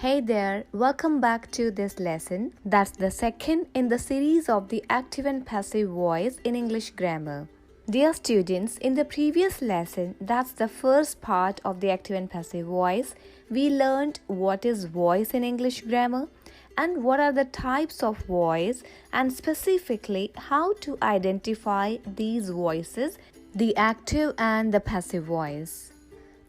Hey there, welcome back to this lesson. That's the second in the series of the active and passive voice in English grammar. Dear students, in the previous lesson, that's the first part of the active and passive voice, we learned what is voice in English grammar and what are the types of voice and specifically how to identify these voices, the active and the passive voice.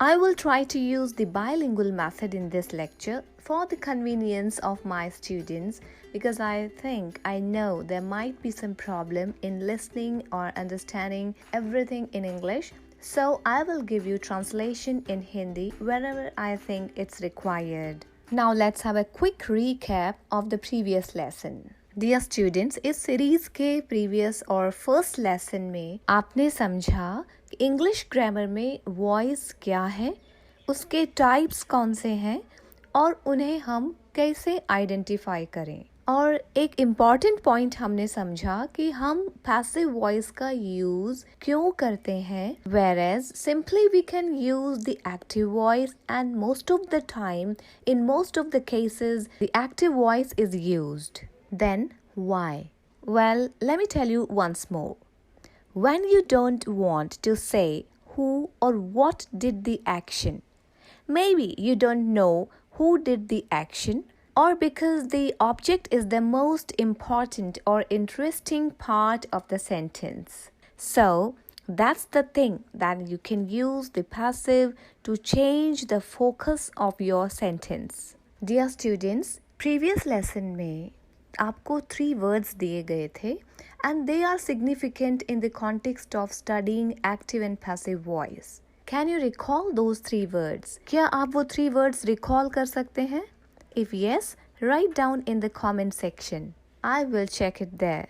I will try to use the bilingual method in this lecture for the convenience of my students because I know there might be some problem in listening or understanding everything in English. So I will give you translation in Hindi wherever I think it's required. Now let's have a quick recap of the previous lesson. Dear students, इस series के previous और first lesson में आपने समझा English grammar में voice क्या है, उसके टाइप्स कौन से हैं और उन्हें हम कैसे आइडेंटिफाई करें. और एक इम्पॉर्टेंट पॉइंट हमने समझा कि हम पैसिव वॉइस का यूज क्यों करते हैं, whereas simply we can use the active voice and most of the time, in most of the cases, the active voice is used. Then why? Well, let me tell you once more. When you don't want to say who or what did the action, maybe you don't know who did the action, or because the object is the most important or interesting part of the sentence. So, that's the thing that you can use the passive to change the focus of your sentence. Dear students, previous lesson में आपको 3 words दिए गए थे and they are significant in the context of studying active and passive voice. Can you recall those 3 words? क्या आप वो 3 words recall कर सकते हैं? If yes, write down in the comment section. I will check it there.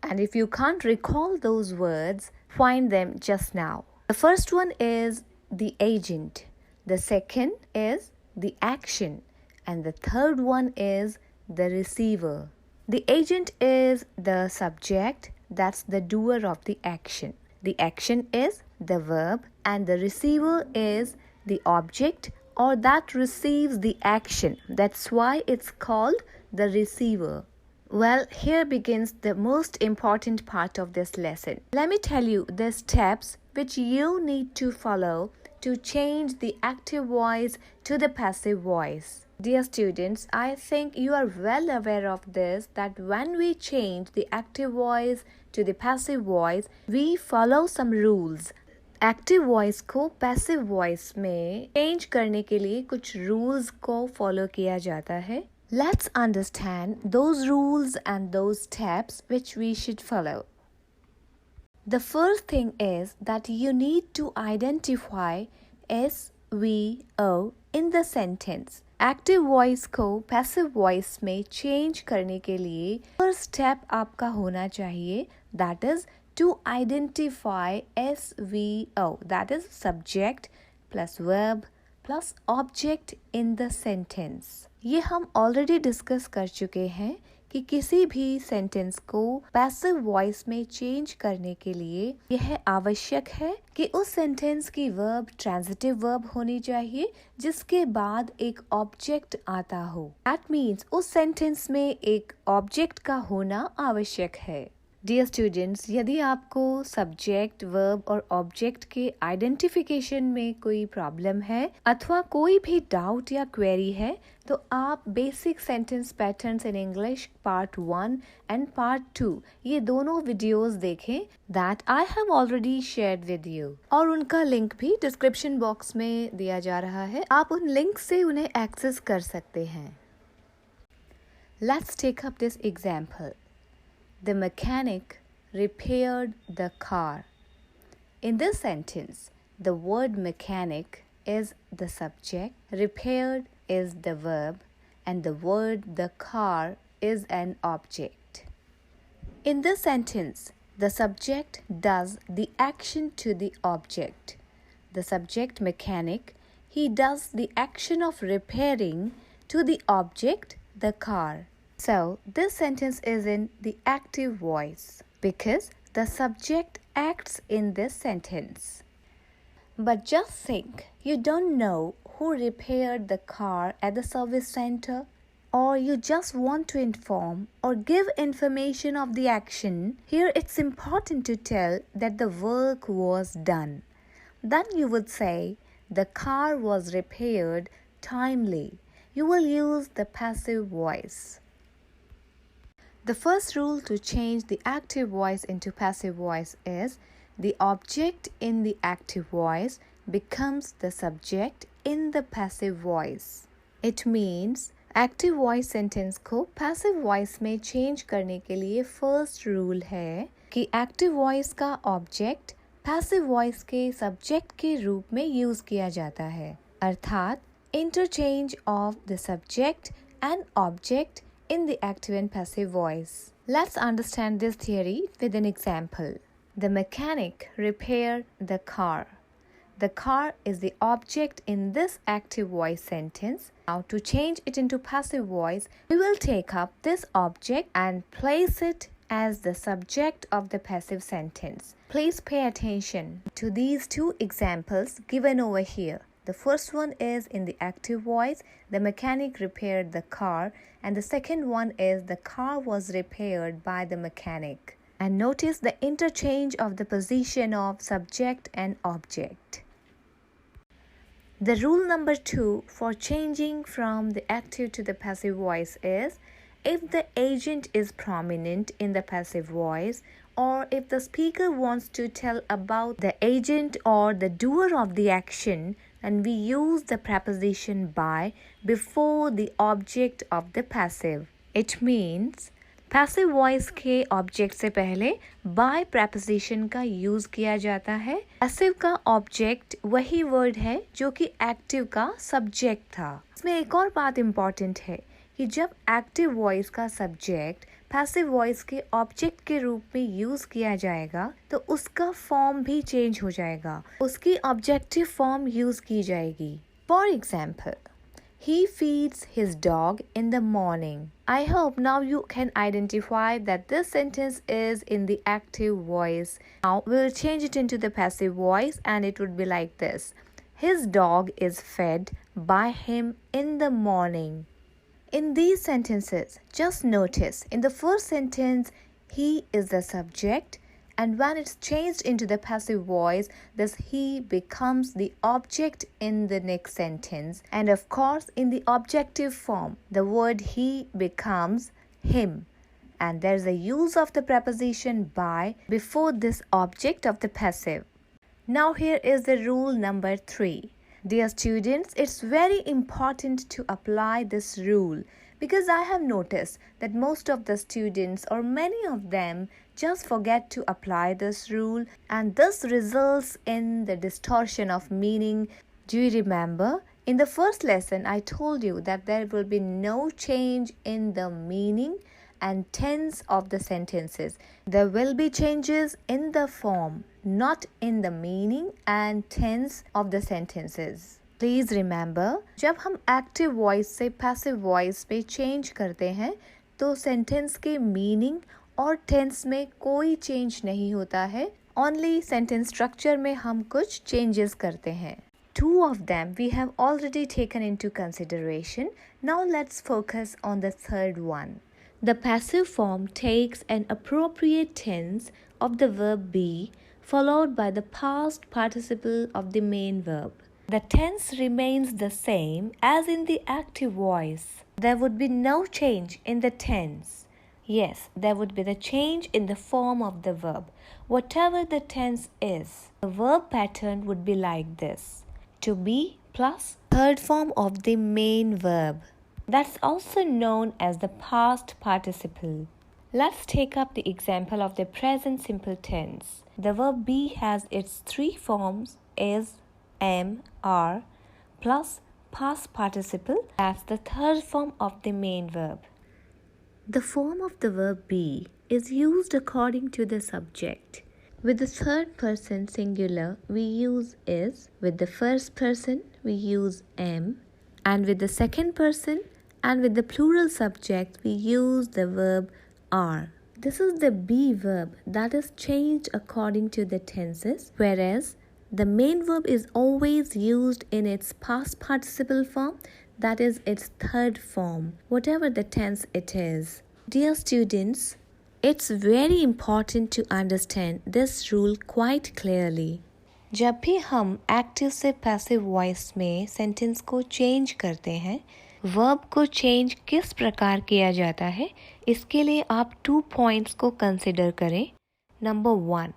And if you can't recall those words, find them just now. The first one is the agent. The second is the action. And the third one is the receiver. The agent is the subject, that's the doer of the action. The action is the verb and the receiver is the object or that receives the action. That's why it's called the receiver. Well, here begins the most important part of this lesson. Let me tell you the steps which you need to follow to change the active voice to the passive voice. Dear students, I think you are well aware of this that when we change the active voice to the passive voice, we follow some rules. Active voice को passive voice में change करने के लिए कुछ rules को follow किया जाता है. Let's understand those rules and those steps which we should follow. The first thing is that you need to identify SVO in the sentence. Active voice को पैसिव वॉइस में चेंज करने के लिए first step आपका होना चाहिए, that is to identify SVO, that is subject plus verb plus object in the sentence. ये हम ऑलरेडी डिस्कस कर चुके हैं कि किसी भी सेंटेंस को पैसिव वॉइस में चेंज करने के लिए यह आवश्यक है कि उस सेंटेंस की वर्ब ट्रांजिटिव वर्ब होनी चाहिए जिसके बाद एक ऑब्जेक्ट आता हो. दैट मीन्स उस सेंटेंस में एक ऑब्जेक्ट का होना आवश्यक है. डियर स्टूडेंट्स, यदि आपको सब्जेक्ट, वर्ब और ऑब्जेक्ट के आइडेंटिफिकेशन में कोई प्रॉब्लम है अथवा कोई भी डाउट या क्वेरी है तो आप basic sentence patterns in English part 1 and part 2 ये दोनों वीडियोस देखें that I have already shared with you और उनका लिंक भी डिस्क्रिप्शन बॉक्स में दिया जा रहा है. आप उन लिंक से उन्हें एक्सेस कर सकते हैं. Let's take up this example. The mechanic repaired the car. In this sentence, the word mechanic is the subject, repaired is the verb, and the word the car is an object. In this sentence, the subject does the action to the object. The subject mechanic, he does the action of repairing to the object, the car. So, this sentence is in the active voice because the subject acts in this sentence. But just think, you don't know who repaired the car at the service center, or you just want to inform or give information of the action. Here it's important to tell that the work was done. Then you would say, the car was repaired timely. You will use the passive voice. The first rule to change the active voice into passive voice is the object in the active voice becomes the subject in the passive voice. It means active voice sentence को passive voice में change करने के लिए first rule है कि active voice का object passive voice के subject के रूप में यूज किया जाता है, अर्थात interchange of the subject and object in the active and passive voice. Let's understand this theory with an example. The mechanic repaired the car. The car is the object in this active voice sentence. Now to change it into passive voice, we will take up this object and place it as the subject of the passive sentence. Please pay attention to these two examples given over here. The first one is in the active voice, the mechanic repaired the car, and the second one is the car was repaired by the mechanic. And notice the interchange of the position of subject and object. The rule number 2 for changing from the active to the passive voice is if the agent is prominent in the passive voice, or if the speaker wants to tell about the agent or the doer of the action, and we use the preposition by before the object of the passive. It means passive voice के object से पहले by preposition का use किया जाता है. Passive का object वही word है जो कि active का subject था. इसमें एक और बात important है कि जब एक्टिव वॉइस का सब्जेक्ट पैसिव वॉइस के ऑब्जेक्ट के रूप में यूज किया जाएगा तो उसका फॉर्म भी चेंज हो जाएगा, उसकी ऑब्जेक्टिव फॉर्म यूज की जाएगी. For example, he feeds his dog in the morning. I hope now you can identify that this sentence is in the active voice. Now we'll change it into the passive voice and it would be like this. His dog is fed by him in the morning. In these sentences, just notice in the first sentence, he is the subject, and when it's changed into the passive voice, this he becomes the object in the next sentence. And of course, in the objective form, the word he becomes him. And there's a use of the preposition by before this object of the passive. Now here is the rule number 3. Dear students, it's very important to apply this rule because I have noticed that most of the students or many of them just forget to apply this rule, and this results in the distortion of meaning. Do you remember? In the first lesson, I told you that there will be no change in the meaning and tense of the sentences. There will be changes in the form, not in the meaning and tense of the sentences. Please remember, जब हम active voice से passive voice पे change करते हैं तो sentence के meaning और tense में कोई change नहीं होता है. Only sentence structure में हम कुछ changes करते हैं. 2 of them we have already taken into consideration. Now let's focus on the third one. The passive form takes an appropriate tense of the verb be, followed by the past participle of the main verb. The tense remains the same as in the active voice. There would be no change in the tense. Yes, there would be the change in the form of the verb. Whatever the tense is, the verb pattern would be like this: to be plus third form of the main verb. That's also known as the past participle. Let's take up the example of the present simple tense. The verb be has its 3 forms: is, am, are, plus past participle. That's the third form of the main verb. The form of the verb be is used according to the subject. With the third person singular, we use is. With the first person, we use am. And with the second person and with the plural subject, we use the verb are. This is the be verb that is changed according to the tenses, whereas The main verb is always used in its past participle form, that is its third form, whatever the tense it is. Dear students, it's very important to understand this rule quite clearly. जब भी हम active से passive voice में sentence को change करते हैं, verb को change किस प्रकार किया जाता है, इसके लिए आप 2 पॉइंट्स को कंसिडर करें. Number 1,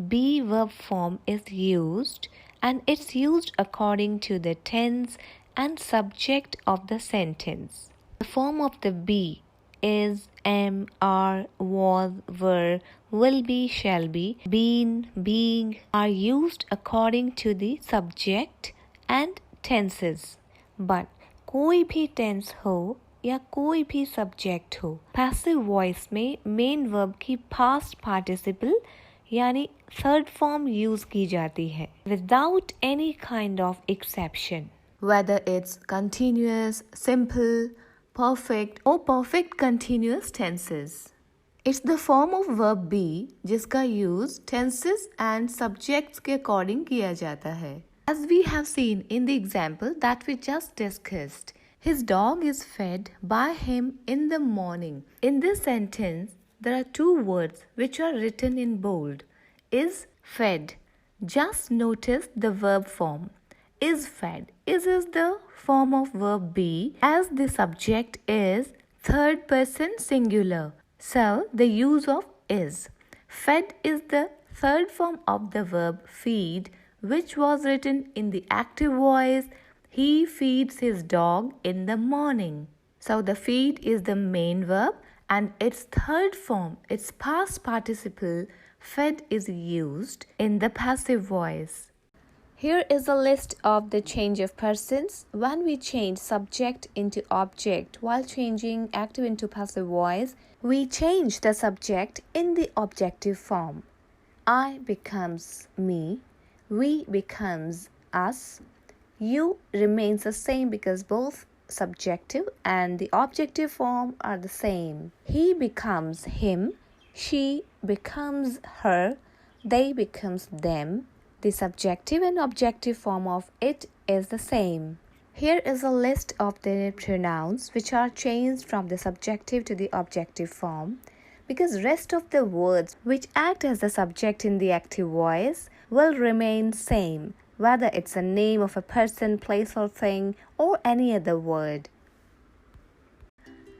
be verb form is used and it's used according to the tense and subject of the sentence. The form of the be is, am, are, was, were, will be, shall be, been, being are used according to the subject and tenses. But कोई भी tense हो या कोई भी subject हो, passive voice में main verb की past participle यानी third form use की जाती है without any kind of exception. Whether it's continuous, simple, perfect or perfect continuous tenses. It's the form of verb be जिसका use tenses and subjects के according किया जाता है. As we have seen in the example that we just discussed, his dog is fed by him in the morning. In this sentence, there are 2 words which are written in bold. Is fed. Just notice the verb form. Is fed. Is the form of verb be as the subject is third person singular. So, the use of is. Fed is the third form of the verb feed, which was written in the active voice. He feeds his dog in the morning. So, the feed is the main verb and its third form, its past participle, fed is used in the passive voice. Here is a list of the change of persons when we change subject into object. While changing active into passive voice, we change the subject in the objective form. I becomes me, we becomes us, you remains the same because both subjective and the objective form are the same. He becomes him, she becomes her, they becomes them. The subjective and objective form of it is the same. Here is a list of the pronouns which are changed from the subjective to the objective form because rest of the words which act as the subject in the active voice will remain same, whether it's a name of a person, place or thing or any other word.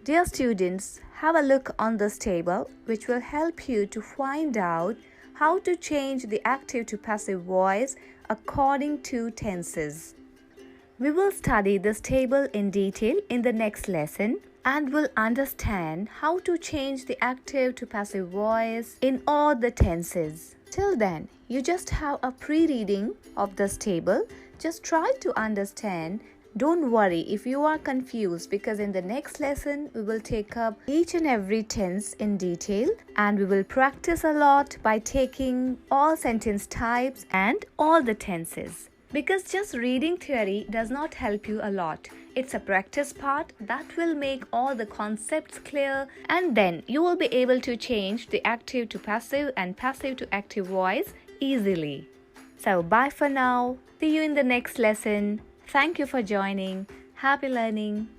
Dear students, have a look on this table which will help you to find out how to change the active to passive voice according to tenses. We will study this table in detail in the next lesson and will understand how to change the active to passive voice in all the tenses. Till then, you just have a pre-reading of this table. Just try to understand. Don't worry if you are confused because in the next lesson we will take up each and every tense in detail and we will practice a lot by taking all sentence types and all the tenses. Because just reading theory does not help you a lot. It's a practice part that will make all the concepts clear and then you will be able to change the active to passive and passive to active voice easily. So bye for now. See you in the next lesson. Thank you for joining. Happy learning.